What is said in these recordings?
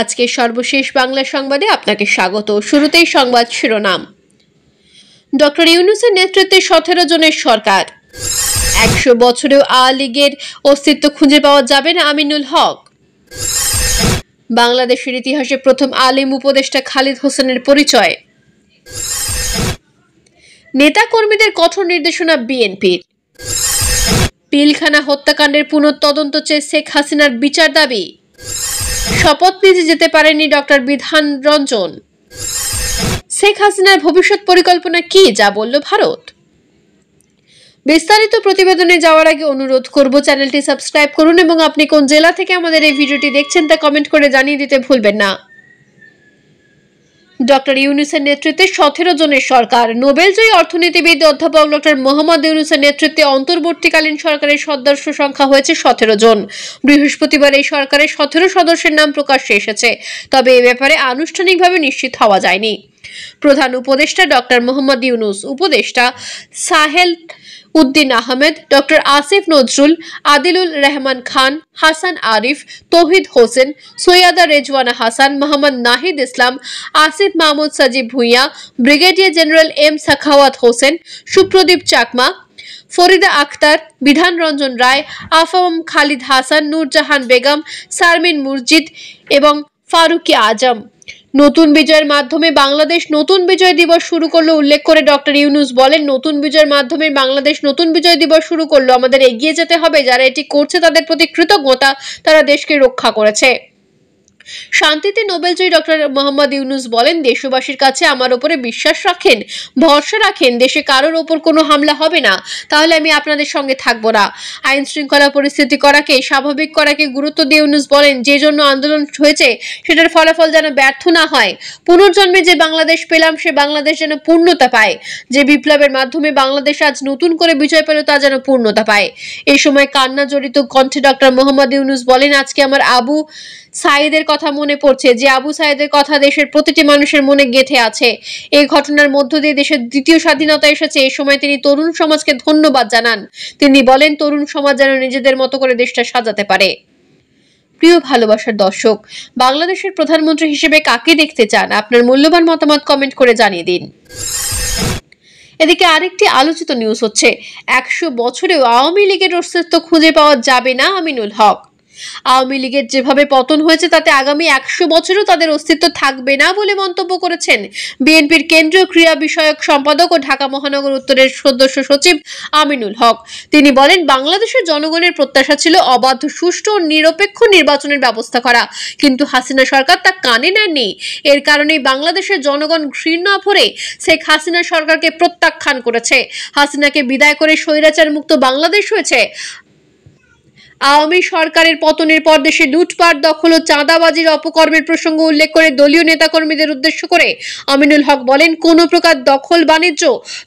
আজকে সর্বশেষ বাংলা সংবাদে আপনাকে স্বাগত। শুরুতেই সংবাদ শিরোনাম। ডক্টর ইউনূসের নেতৃত্বে 17 জনের সরকার। 100 বছরেও আওয়ামী লীগের অস্তিত্ব খুঁজে পাওয়া যাবে না, আমিনুল হক। বাংলাদেশের ইতিহাসে প্রথম আলিম উপদেষ্টা খালিদ হোসেনের পরিচয়। নেতা কর্মীদের কঠোর নির্দেশনা বিএনপির। পিলখানা হত্যাকাণ্ডের পুনঃতদন্ত চেয়ে শেখ হাসিনার বিচার দাবি। শপথ নিতে যেতে পারেনি ডক্টর বিধান রঞ্জন। শেখ হাসিনার ভবিষ্যৎ পরিকল্পনা কি, যা বলল ভারত। বিস্তারিত প্রতিবেদনে যাওয়ার আগে অনুরোধ করব চ্যানেলটি সাবস্ক্রাইব করুন এবং আপনি কোন জেলা থেকে আমাদের এই ভিডিওটি দেখছেন তা কমেন্ট করে জানিয়ে দিতে ভুলবেন না। ডক্টর ইউনূসের নেতৃত্বে 17 জনের সরকার। নোবেলজয়ী অর্থনীতিবিদ অধ্যাপক ডক্টর মোহাম্মদ ইউনূসের নেতৃত্বে অন্তর্বর্তীকালীন সরকারের সদস্য সংখ্যা হয়েছে 17 জন। বৃহস্পতিবার এই সরকারের 17 সদস্যের নাম প্রকাশ্যে এসেছে, তবে এ ব্যাপারে আনুষ্ঠানিকভাবে নিশ্চিত হওয়া যায়নি। প্রধান উপদেষ্টা ডক্টর মোহাম্মদ ইউনূস, উপদেষ্টা Sahel Uddin Ahmed, doctor Asif Nazrul, Adilur Rahman Khan, Hasan Arif, Touhid Hossain, Syeda Rizwana Hasan, Mohammad Nahid Islam, Asif Mahmud Sajib Bhuiyan, brigadier general M Sakhawat Hossain, Supradip Chakma, Farida Akhter, Bidhan Ranjan রায়, আফম খালিদ হাসান, নূরজাহান বেগম, শারমিন মুর্জিদ এবং ফারুকি আজম। নতুন বিজয়ের মাধ্যমে বাংলাদেশ নতুন বিজয় দিবস শুরু করলো উল্লেখ করে ডক্টর ইউনূস বলেন, নতুন বিজয়ের মাধ্যমে বাংলাদেশ নতুন বিজয় দিবস শুরু করলো। আমাদের এগিয়ে যেতে হবে। যারা এটি করছে তাদের প্রতি কৃতজ্ঞতা, তারা দেশকে রক্ষা করেছে। শান্তিতে নোবেলজয়ী ডক্টর মোহাম্মদ ইউনূস বলেন, দেশবাসীর কাছে আমার উপরে বিশ্বাস রাখেন, ভরসা রাখেন। দেশে কারোর ওপর কোনো হামলা হবে না, তাহলে আমি আপনাদের সঙ্গে থাকবো না। আইন শৃঙ্খলা পরিস্থিতি করাকে, স্বাভাবিক করাকে গুরুত্ব দিয়ে ইউনূস বলেন, যে জন্য আন্দোলন হয়েছে সেটার ফলাফল যেন ব্যর্থ না হয়। পুনর্জন্মে যে বাংলাদেশ পেলাম সে বাংলাদেশ যেন পূর্ণতা পায়। যে বিপ্লবের মাধ্যমে বাংলাদেশ আজ নতুন করে বিজয় পেল তা যেন পূর্ণতা পায়। এই সময় কান্না জড়িত কণ্ঠে ডক্টর মোহাম্মদ ইউনূস বলেন, আজকে আমার আবু সাইদের কথা মনে পড়ছে, যে আবু সাইদের কথা দেশের প্রতিটি মানুষের মনে গেঁথে আছে। এই ঘটনার মধ্য দিয়ে দেশের দ্বিতীয় স্বাধীনতা এসেছে। এই সময় তিনি তরুণ সমাজকে ধন্যবাদ জানান। তিনি বলেন, তরুণ সমাজ যেন নিজেদের মতো করে দেশটা সাজাতে পারে। প্রিয় ভালোবাসার দর্শক, বাংলাদেশের প্রধানমন্ত্রী হিসেবে কাকে দেখতে চান? আপনার মূল্যবান মতামত কমেন্ট করে জানিয়ে দিন। এদিকে আরেকটি আলোচিত নিউজ হচ্ছে, 100 বছরেও আওয়ামী লীগের অস্তিত্ব খুঁজে পাওয়া যাবে না, আমিনুল হক। আওয়ামী লীগের যেভাবে পতন হয়েছে তাতে আগামী 100 বছরেও তাদের অস্তিত্ব থাকবে না বলে মন্তব্য করেছেন বিএনপির কেন্দ্রীয় ক্রীড়া বিষয়ক সম্পাদক ও ঢাকা মহানগর উত্তরের সদস্য সচিব আমিনুল হক। তিনি বলেন, বাংলাদেশের জনগণের প্রত্যাশা ছিল অবাধ, সুষ্ঠু ও নিরপেক্ষ নির্বাচনের ব্যবস্থা করা, কিন্তু হাসিনা সরকার তা কানে নেননি। এর কারণেই বাংলাদেশের জনগণ ঘৃণা ভরে শেখ হাসিনা সরকারকে প্রত্যাখ্যান করেছে। হাসিনাকে বিদায় করে স্বৈরাচার মুক্ত বাংলাদেশ হয়েছে। আওয়ামী সরকারের পতনের পর দেশে লুটপাট, দখল ও চাঁদাবাজির অপকর্মের প্রসঙ্গ উল্লেখ করে দলীয় নেতাকর্মীদের উদ্দেশ্য করে আমিনুল হক বলেন, কোনো প্রকার দখল বাণিজ্য,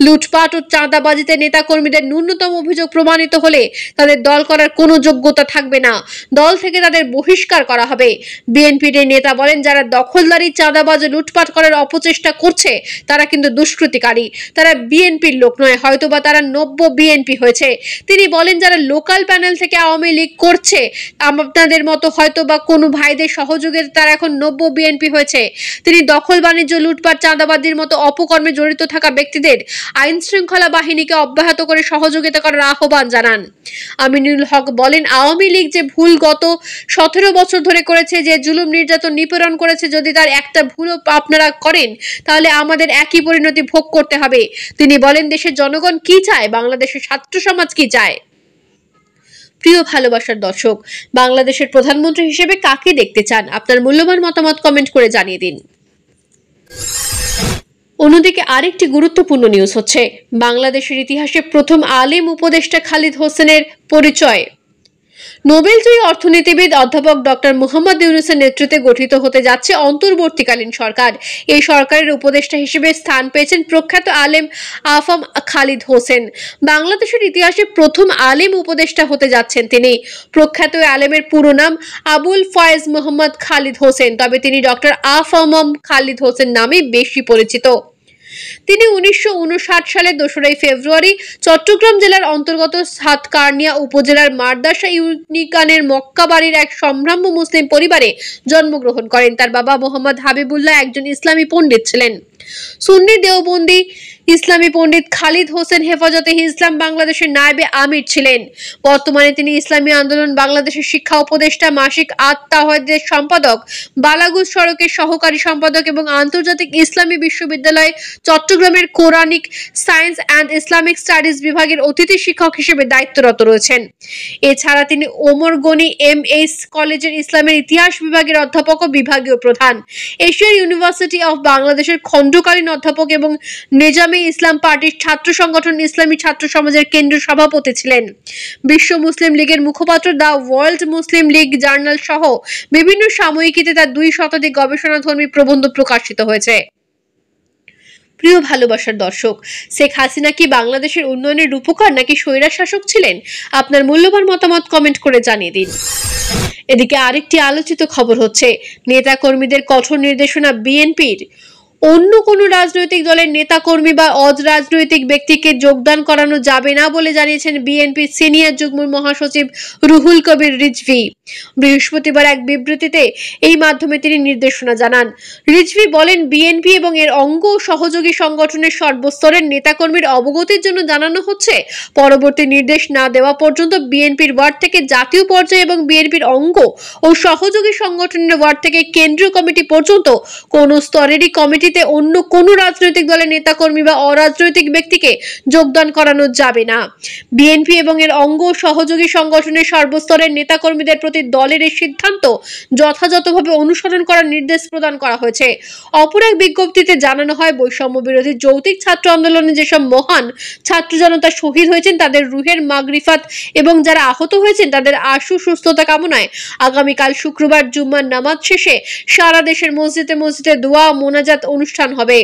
লুটপাট ও চাঁদাবাজিতে নেতাকর্মীদের ন্যূনতম অভিযোগ প্রমাণিত হলে তাদের দল করার কোনো যোগ্যতা থাকবে না, দল থেকে তাদের বহিষ্কার করা হবে। বিএনপির এই নেতা বলেন, যারা দখলদারি, চাঁদাবাজ ও লুটপাট করার অপচেষ্টা করছে তারা কিন্তু দুষ্কৃতিকারী, তারা বিএনপির লোক নয়, হয়তোবা তারা নব্য বিএনপি হয়েছে। তিনি বলেন, যারা লোকাল প্যানেল থেকে আওয়ামী লীগ করছে আপনাদের মতো হয়তো বা কোনো ভাইদের সহযোগে তারা এখন নব্য বিএনপি হয়েছে। তিনি দখল বাণিজ্য, লুটপাট, চাঁদাবাজির মতো অপকর্মে জড়িত থাকা ব্যক্তিদের আইন শৃঙ্খলা বাহিনীকে অব্যাহত করে সহযোগিতা করার আহ্বান জানান। আমিনুল হক বলেন, আওয়ামী লীগ যে ভুল গত 17 বছর ধরে করেছে, যে জুলুম, নির্যাতন, নিপীড়ন করেছে, যদি তার একটা ভুলও আপনারা করেন তাহলে আমাদের একই পরিণতি ভোগ করতে হবে। তিনি বলেন, দেশের জনগণ কি চায়, বাংলাদেশের ছাত্র সমাজ কি চায়। প্রিয় ভালোবাসার দর্শক, বাংলাদেশের প্রধানমন্ত্রী হিসেবে কাকে দেখতে চান? আপনার মূল্যবান মতামত কমেন্ট করে জানিয়ে দিন। অন্যদিকে আরেকটি গুরুত্বপূর্ণ নিউজ হচ্ছে, বাংলাদেশের ইতিহাসে প্রথম আলিম উপদেষ্টা খালিদ হোসেনের পরিচয়। নোবেলজয়ী অর্থনীতিবিদ অধ্যাপক ডক্টর মোহাম্মদ ইউনূসের নেতৃত্বে গঠিত হতে যাচ্ছে অন্তর্বর্তীকালীন সরকার। এই সরকারের উপদেষ্টা হিসেবে স্থান পেয়েছেন প্রখ্যাত আলেম আফম খালিদ হোসেন। বাংলাদেশের ইতিহাসে প্রথম আলিম উপদেষ্টা হতে যাচ্ছেন তিনি। প্রখ্যাত আলেমের পুরো নাম আবুল ফয়েজ মোহাম্মদ খালিদ হোসেন, তবে তিনি ডক্টর আফম খালিদ হোসেন নামে বেশি পরিচিত। তিনি 1959 সালের 2 ফেব্রুয়ারি চট্টগ্রাম জেলার অন্তর্গত সাতকানিয়া উপজেলার মারদাসা ইউনিয়নের মক্কাবাড়ির এক সম্ভ্রাম্য মুসলিম পরিবারে জন্মগ্রহণ করেন। তার বাবা মোহাম্মদ হাবিবুল্লাহ একজন ইসলামী পণ্ডিত ছিলেন। সুন্নি দেওবন্দি ইসলামী পণ্ডিত খালিদ হোসেন হেফাজতে ইসলাম বাংলাদেশের নায়েবে আমির ছিলেন। বর্তমানে তিনি ইসলামী আন্দোলন বাংলাদেশের শিক্ষা উপদেষ্টা, মাসিক আত-তাওহীদের সম্পাদক, বালাগুজ সড়কের সহকারী সম্পাদক এবং আন্তর্জাতিক ইসলামী বিশ্ববিদ্যালয় চট্টগ্রামের Quranic science and Islamic studies বিভাগের অতিথি শিক্ষক হিসেবে দায়িত্বরত রয়েছেন। এছাড়া তিনি ওমর গনি এমএস কলেজের ইসলামের ইতিহাস বিভাগের অধ্যাপক ও বিভাগীয় প্রধান, এশিয়ান ইউনিভার্সিটি অফ বাংলাদেশের খণ্ডকালীন অধ্যাপক এবং নেজামে ইসলাম পার্টির ছাত্র সংগঠন ইসলামী ছাত্র সমাজের কেন্দ্রীয় সভাপতি ছিলেন। বিশ্ব মুসলিম লীগের মুখপাত্র, the world Muslim League journal সহ বিভিন্ন সাময়িকীতে তার 2 শতাধিক গবেষণাধর্মী প্রবন্ধ প্রকাশিত হয়েছে। প্রিয় ভালোবাসার দর্শক, শেখ হাসিনা কি বাংলাদেশের উন্নয়নের রূপকার নাকি স্বৈরাচার শাসক ছিলেন? আপনার মূল্যবান মতামত কমেন্ট করে জানিয়ে দিন। এদিকে আরেকটি আলোচিত খবর হচ্ছে, নেতা কর্মীদের কঠোর নির্দেশনা বিএনপির। অন্য কোনো রাজনৈতিক দলের নেতাকর্মী বা অরাজনৈতিক ব্যক্তিকে যোগদান করানো যাবে না বলে জানিয়েছেন বিএনপির সিনিয়র যুগ্ম মহাসচিব রুহুল কবির রিজভী। বৃহস্পতিবার এক বিবৃতিতে এই মাধ্যমে তিনি নির্দেশনা জানান। রিজভী বলেন, বিএনপি এবং এর অঙ্গ ও সহযোগী সংগঠনের সর্বস্তরের নেতাকর্মীর অবগতির জন্য জানানো হচ্ছে, পরবর্তী নির্দেশ না দেওয়া পর্যন্ত বিএনপির ওয়ার্ড থেকে জাতীয় পর্যায়ে এবং বিএনপির অঙ্গ ও সহযোগী সংগঠনের ওয়ার্ড থেকে কেন্দ্রীয় কমিটি পর্যন্ত কোন স্তরেরই কমিটিতে অন্য কোনো রাজনৈতিক দলের নেতাকর্মী বা অরাজনৈতিক ব্যক্তিকে যোগদান করানো যাবে না। বিএনপি এবং এর অঙ্গ ও সহযোগী সংগঠনের সর্বস্তরের নেতাকর্মীদের প্রতি দলের এই সিদ্ধান্ত যথাযথভাবে অনুসরণ করার নির্দেশ প্রদান করা হয়েছে। অপর এক বিজ্ঞপ্তিতে জানানো হয়, বৈষম্য বিরোধী যৌতিক ছাত্র আন্দোলনে যেসব মহান ছাত্র জনতা শহীদ হয়েছেন তাদের রুহের মাগরিফাত এবং যারা আহত হয়েছেন তাদের আশু সুস্থতা কামনায় আগামীকাল শুক্রবার জুম্মার নামাজ শেষে সারা দেশের মসজিদে মসজিদে দোয়া ও মোনাজাত অনুষ্ঠান হবে।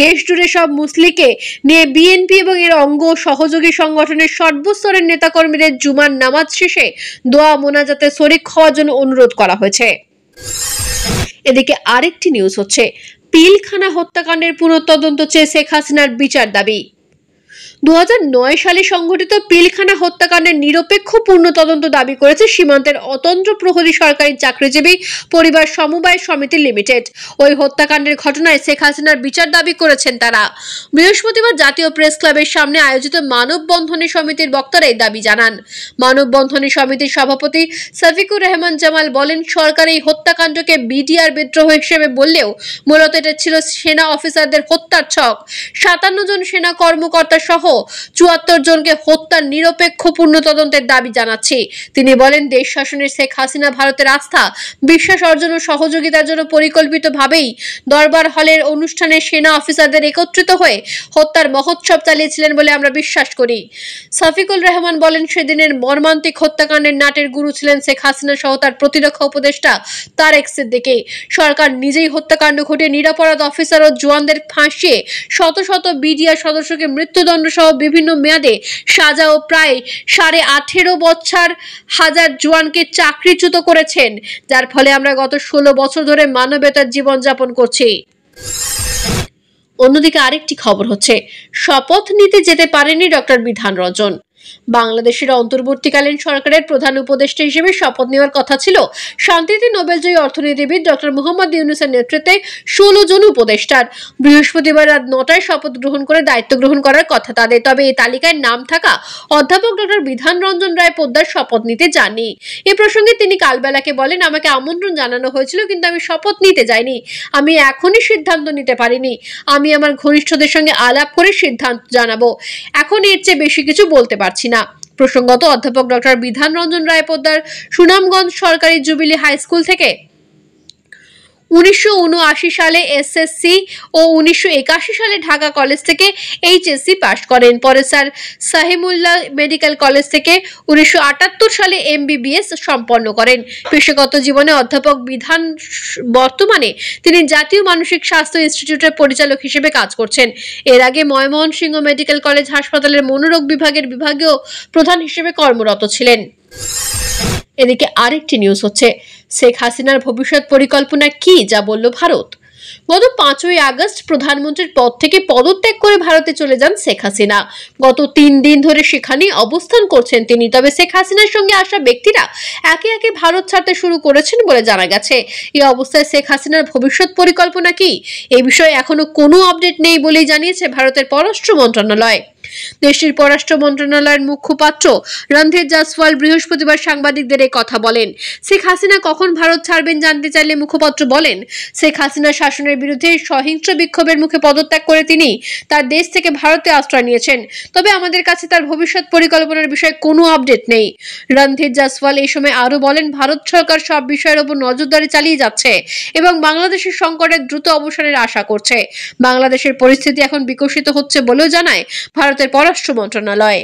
দেশ জুড়ে সব মুসলিমকে নিয়ে বিএনপি এবং এর অঙ্গ সহযোগী সংগঠনের সর্বস্তরের নেতাকর্মীদের জুমার নামাজ শেষে দোয়া মোনাজাতে শরীক হওয়ার জন্য অনুরোধ করা হয়েছে। এদিকে আরেকটি নিউজ হচ্ছে, পিলখানা হত্যাকাণ্ডের পুনঃতদন্ত চেয়ে শেখ হাসিনার বিচার দাবি। 2009 সালে সংঘটিত পিলখানা হত্যাকাণ্ডের নিরপেক্ষ পূর্ণ তদন্ত দাবি করেছে সীমান্তের অতন্ত্র প্রহরী সরকারি চাকরিজীবী পরিবার সমবায় সমিতি লিমিটেড। ওই হত্যাকাণ্ডের ঘটনায় শেখ হাসিনার বিচার দাবি করেছেন তারা। বৃহস্পতিবার জাতীয় প্রেস ক্লাবের সামনে আয়োজিত মানববন্ধনে সমিতির বক্তারা এই দাবি জানান। মানববন্ধনে সমিতির সভাপতি সাফিকুর রহমান জামাল বলেন, সরকার এই হত্যাকাণ্ডকে বিডিআর বিদ্রোহ হিসেবে বললেও মূলত এটা ছিল সেনা অফিসারদের হত্যার ছক। 57 জন সেনা কর্মকর্তা সহ 74 জনকে হত্যার নিরপেক্ষ পূর্ণ তদন্তের দাবি জানাচ্ছি। তিনি বলেন, দেশ শাসনের শেখ হাসিনা ভারতের আস্থা, বিশ্বাস অর্জন ও সহযোগিতার জন্য পরিকল্পিতভাবেই দরবার হলের অনুষ্ঠানে সেনা অফিসারদের একত্রিত হয়ে হত্যার মহোৎসব চালিয়েছিলেন বলে আমরা বিশ্বাস করি। সাফিকুল রহমান বলেন, সেদিনের মর্মান্তিক হত্যাকাণ্ডের নাটের গুরু ছিলেন শেখ হাসিনা সহ তার প্রতিরক্ষা উপদেষ্টা তারেক সিদ্দিকী। সরকার নিজেই হত্যাকাণ্ড ঘটিয়ে নিরপরাধ অফিসার ও জওয়ানদের ফাঁসিয়ে শত শত বিডিআর সদস্যকে মৃত্যুদণ্ড সহ বিভিন্ন মেয়াদে সাজা ও প্রায় 18.5 বছর হাজার জওয়ানকে চাকরিচ্যুত করেছেন, যার ফলে আমরা গত 16 বছর ধরে মানবতার জীবনযাপন করছি। অন্যদিকে আরেকটি খবর হচ্ছে, শপথ নিতে যেতে পারেনি ডক্টর বিধান রঞ্জন। বাংলাদেশের অন্তর্বর্তীকালীন সরকারের প্রধান উপদেষ্টা হিসেবে শপথ নেওয়ার কথা ছিল শান্তিতে নোবেলজয়ী অর্থনীতিবিদ ডক্টর মোহাম্মদ ইউনূসের নেতৃত্বে 16 জন উপদেষ্টার। বৃহস্পতিবার রাত 9টায় শপথ গ্রহণ করে দায়িত্ব গ্রহণ করার কথা তাদের। তবে এই তালিকায় নাম থাকা অধ্যাপক ডক্টর বিধান রঞ্জন রায় পোদ্দার শপথ নিতে যাননি। এ প্রসঙ্গে তিনি কালবেলাকে বলেন, আমাকে আমন্ত্রণ জানানো হয়েছিল কিন্তু আমি শপথ নিতে যাইনি। আমি এখনই সিদ্ধান্ত নিতে পারিনি। আমি আমার ঘনিষ্ঠদের সঙ্গে আলাপ করে সিদ্ধান্ত জানাবো। এখন এর চেয়ে বেশি কিছু বলতে পারছি না। প্রসঙ্গত, অধ্যাপক ডক্টর বিধান রঞ্জন রায় পোদ্দার সুনামগঞ্জ সরকারি জুবিলি হাই স্কুল থেকে 1979 সালে এসএসসি ও 1981 সালে ঢাকা কলেজ থেকে এইচএসসি পাশ করেন। পরে স্যার সাহিমুল্লাহ মেডিকেল কলেজ থেকে 1978 সালে এমবিবিএস সম্পন্ন করেন। পেশাগত জীবনে অধ্যাপক বিধান বর্তমানে তিনি জাতীয় মানসিক স্বাস্থ্য ইনস্টিটিউটের পরিচালক হিসেবে কাজ করছেন। এর আগে ময়মনসিংহ মেডিকেল কলেজ হাসপাতালের মনোরোগ বিভাগের বিভাগীয় প্রধান হিসেবে কর্মরত ছিলেন। এদিকে আরেকটি নিউজ হচ্ছে, শেখ হাসিনার ভবিষ্যৎ পরিকল্পনা কি যা বলল ভারত। গত 5ই আগস্ট প্রধানমন্ত্রীর পদ থেকে পদত্যাগ করে ভারতে চলে যান শেখ হাসিনা। গত 3 দিন ধরে সেখানেই অবস্থান করছেন তিনি। তবে শেখ হাসিনার সঙ্গে আসা ব্যক্তিরা একে একে ভারত ছাড়তে শুরু করেছেন বলে জানা গেছে। এই অবস্থায় শেখ হাসিনার ভবিষ্যৎ পরিকল্পনা কি, এই বিষয়ে এখনো কোনো আপডেট নেই বলেই জানিয়েছে ভারতের পররাষ্ট্র মন্ত্রণালয়। দেশটির পররাষ্ট্র মন্ত্রণালয়ের মুখপাত্র রণধীর জয়সওয়াল বৃহস্পতিবার সাংবাদিকদের এই কথা বলেন। শেখ হাসিনা কখন ভারত ছাড়বেন জানতে চাইলে মুখপাত্র বলেন, শেখ হাসিনা শাসনের বিরুদ্ধে সহিংস বিক্ষোভের মুখে পদত্যাগ করে তিনি তার দেশ থেকে ভারতে আশ্রয় নিয়েছেন। তবে আমাদের কাছে তার ভবিষ্যৎ পরিকল্পনার বিষয়ে কোনো আপডেট নেই। রণধীর জয়সওয়াল এই সময় আরো বলেন, ভারত সরকার সব বিষয়ের উপর নজরদারি চালিয়ে যাচ্ছে এবং বাংলাদেশের সংকটের দ্রুত অবসানের আশা করছে। বাংলাদেশের পরিস্থিতি এখন বিকশিত হচ্ছে বলেও জানায় ভারতের পররাষ্ট্র মন্ত্রণালয়।